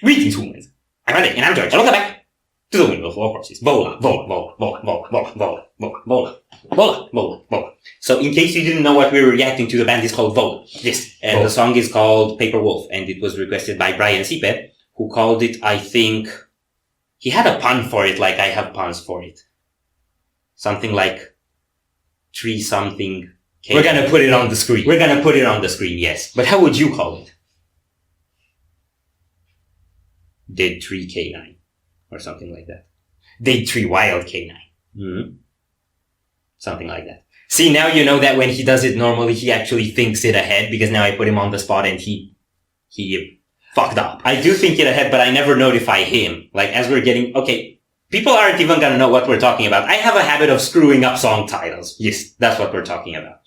Greetings, humans. I'm Andy, and I'm George, and welcome back to the Windmill full of horses. Vola, Vola, Vola, Vola, Vola, Vola, Vola, Vola, Vola, Vola, Vola, Vola. So, in case you didn't know what we were reacting to, the band is called Vola. Yes. And the song is called Paper Wolf, and it was requested by Brian Sipe, who called it, I think, he had a pun for it, like I have puns for it. Something like tree something. We're gonna put it on the screen. We're gonna put it on the screen, yes. But how would you call it? Dead tree canine. Or something like that. Dead tree wild canine. Mm-hmm. Something like that. See, now you know that when he does it normally, he actually thinks it ahead, because now I put him on the spot and he fucked up. I do think it ahead, but I never notify him. Like, as we're getting, okay, people aren't even gonna know what we're talking about. I have a habit of screwing up song titles. Yes, that's what we're talking about.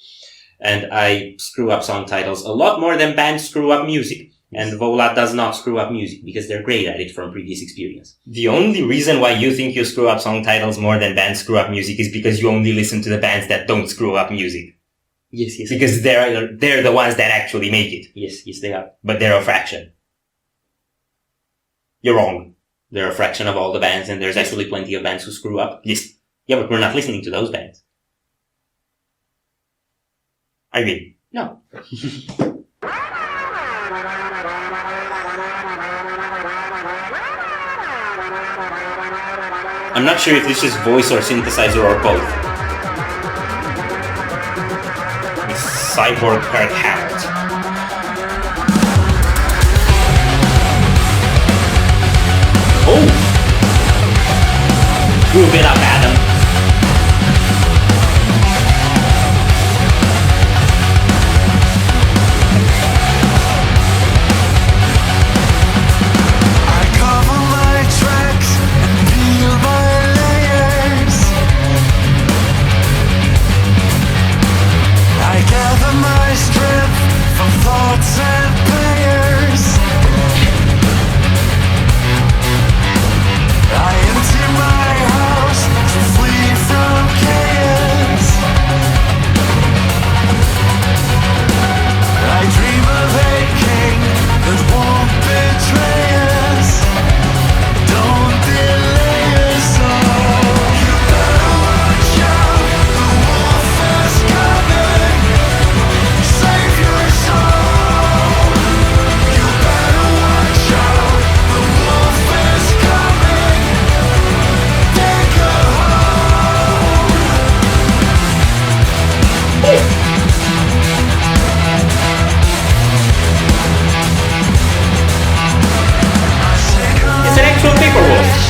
And I screw up song titles a lot more than bands screw up music. And Vola does not screw up music because they're great at it from previous experience. The only reason why you think you screw up song titles more than bands screw up music is because you only listen to the bands that don't screw up music. Yes. Because they're the ones that actually make it. Yes, they are. But they're a fraction. You're wrong. They're a fraction of all the bands, and there's actually plenty of bands who screw up. Yes. Yeah, but we're not listening to those bands. I mean, no. I'm not sure if this is voice or synthesizer or both. It's Cyborg Kirk Hammett. Oh! Move it up, Adam.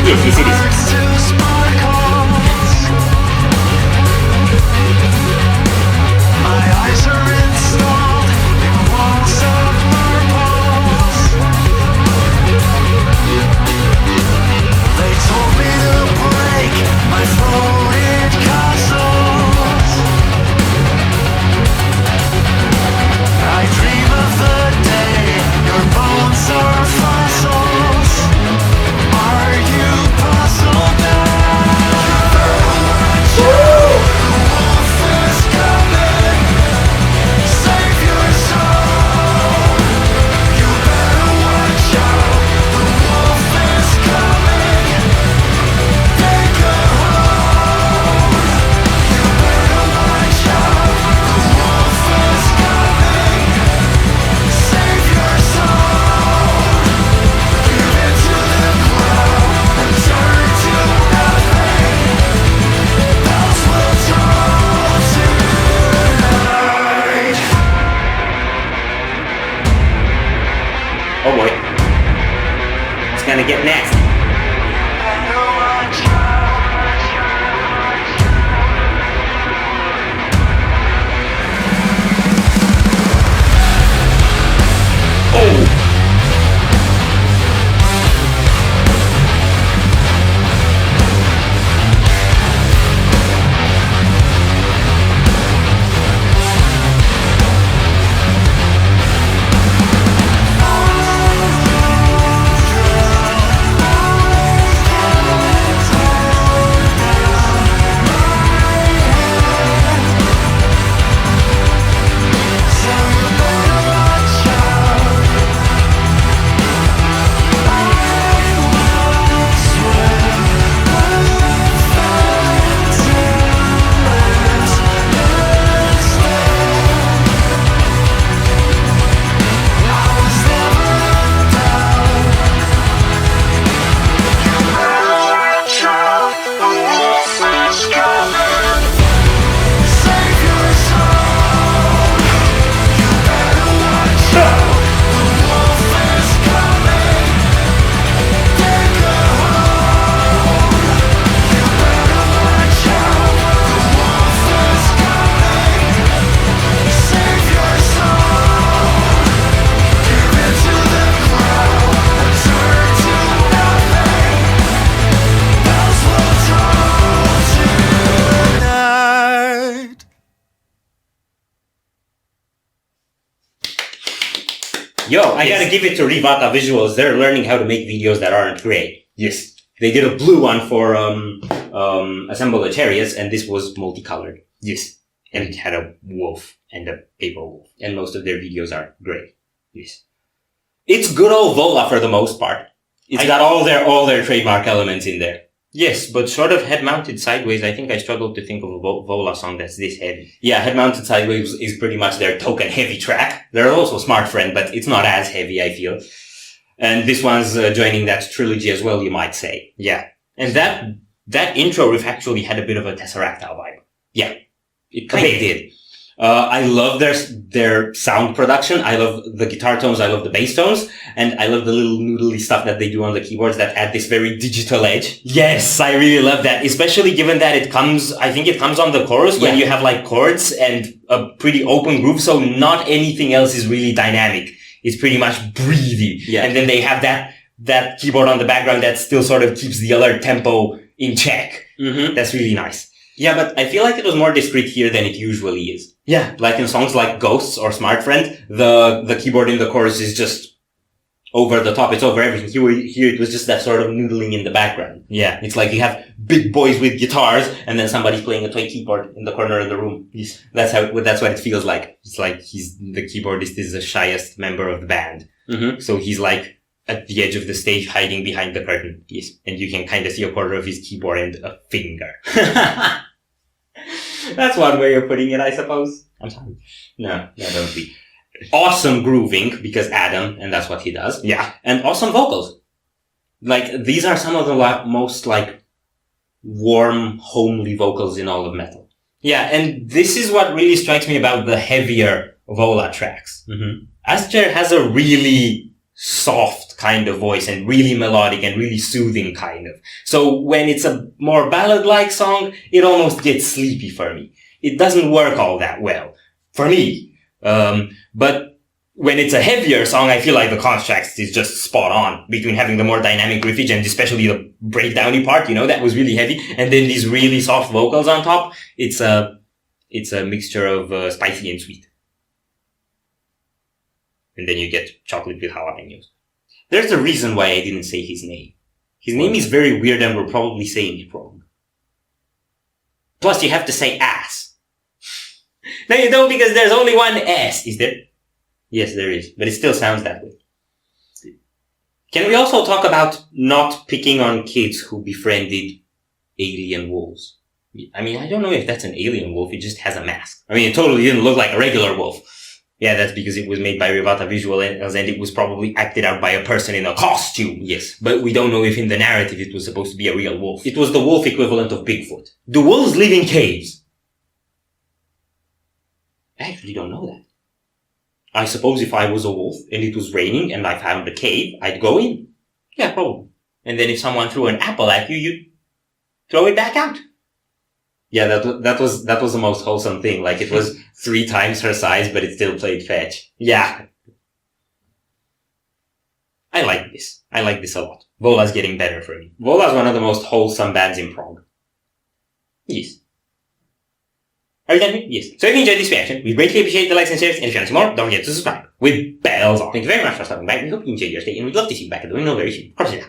Yes, it is. Oh boy. It's gonna get nasty. Oh! Yo, I gotta give it to Rivata Visuals. They're learning how to make videos that aren't gray. Yes. They did a blue one for, Assemble the Chariots, and this was multicolored. Yes. And it had a wolf and a paper wolf. And most of their videos are gray. Yes. It's good old Vola for the most part. It's got all their trademark elements in there. Yes, but sort of head-mounted sideways, I think I struggled to think of a Vola song that's this heavy. Yeah, head-mounted sideways is pretty much their token heavy track. They're also Smart Friend, but it's not as heavy, I feel. And this one's joining that trilogy as well, you might say. Yeah. And that intro riff actually had a bit of a Tesseractile vibe. Yeah. It kind of did. I love their sound production. I love the guitar tones. I love the bass tones. And I love the little noodly stuff that they do on the keyboards that add this very digital edge. Yes, I really love that. Especially given that I think it comes on the chorus when you have like chords and a pretty open groove. So not anything else is really dynamic. It's pretty much breathy. Yeah. And then they have that keyboard on the background that still sort of keeps the other tempo in check. Mm-hmm. That's really nice. Yeah, but I feel like it was more discreet here than it usually is. Yeah. Like in songs like Ghosts or Smart Friend, the keyboard in the chorus is just over the top. It's over everything. Here it was just that sort of noodling in the background. Yeah. It's like you have big boys with guitars and then somebody's playing a toy keyboard in the corner of the room. Yes. That's what it feels like. It's like the keyboardist is the shyest member of the band. Mm-hmm. So he's like at the edge of the stage hiding behind the curtain. Yes. And you can kind of see a corner of his keyboard and a finger. That's one way of putting it, I suppose. I'm sorry. No, don't be. Awesome grooving, because Adam, and that's what he does. Yeah. And awesome vocals. Like, these are some of the most, like, warm, homely vocals in all of metal. Yeah, and this is what really strikes me about the heavier Vola tracks. Mm-hmm. Aster has a really soft kind of voice and really melodic and really soothing kind of. So when it's a more ballad-like song, it almost gets sleepy for me. It doesn't work all that well. For me. But when it's a heavier song, I feel like the contrast is just spot on between having the more dynamic riffage and especially the breakdowny part, that was really heavy. And then these really soft vocals on top. It's a mixture of spicy and sweet. And then you get chocolate with jalapenos. There's a reason why I didn't say his name. His name is very weird and we're probably saying it wrong. Plus you have to say ass. No, you don't, because there's only one S, is there? Yes, there is, but it still sounds that way. Can we also talk about not picking on kids who befriended alien wolves? I mean, I don't know if that's an alien wolf, it just has a mask. I mean, it totally didn't look like a regular wolf. Yeah, that's because it was made by Rivata Visuals and it was probably acted out by a person in a costume. Yes. But we don't know if in the narrative it was supposed to be a real wolf. It was the wolf equivalent of Bigfoot. Do wolves live in caves? I actually don't know that. I suppose if I was a wolf and it was raining and I found a cave, I'd go in. Yeah, probably. And then if someone threw an apple at you, you'd throw it back out. Yeah, that was the most wholesome thing. Like, it was 3 times her size, but it still played fetch. Yeah. I like this. I like this a lot. Vola's getting better for me. Vola's one of the most wholesome bands in prog. Yes. Are you done with? Yes. So if you enjoyed this reaction, we greatly appreciate the likes and shares, and if you want to see more, don't forget to subscribe with bells on. Thank you very much for stopping by. We hope you enjoyed your stay, and we'd love to see you back at the Windmill very soon.